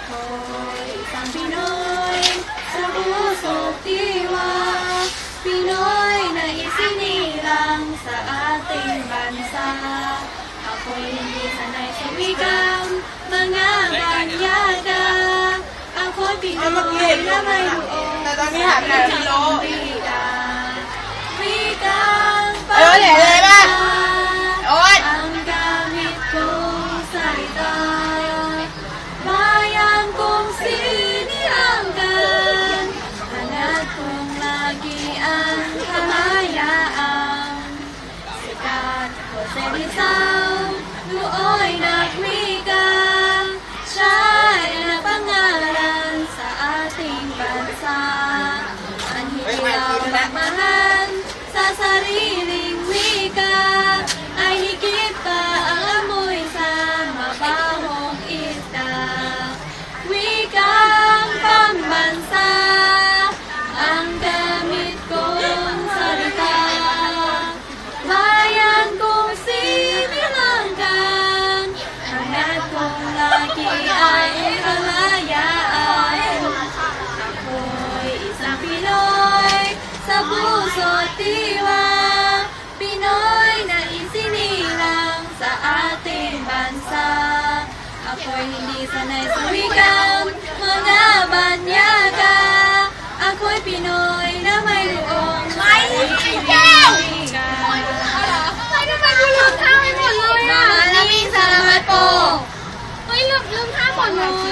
Ako'y isang Pinoy sa puso't diwa, Pinoy na isinilang sa ating bansa. Ako'y hindi sanay sa wikang mga banyaga. Ako'y Pinoy na may buong sa isang wika. Wikang pambansa ang gamit kong salita. Bayan kong sinilanggan, hangat kong lagi ang kalayaan. Sikat Jose Rizal, nooy nagwika, siya'y napangalan sa ating bansa. Ang hilaw na mahal sa sariling wika, ay higit pa ang amoy sa mabahong isda. Wikang pambansa ang gamit kong salita. Bayan kong sinilanggan, hangat kong lagi ay kalayaan. Ako'y isang Pinoy sa puso't diwa, Pinoy na isinilang sa ating bansa. Ako'y hindi sanay sa wikang mga banyaga. Ako'y Pinoy na mayroong sariling wika. Maraming salamat po. Uy, lumha mo, no?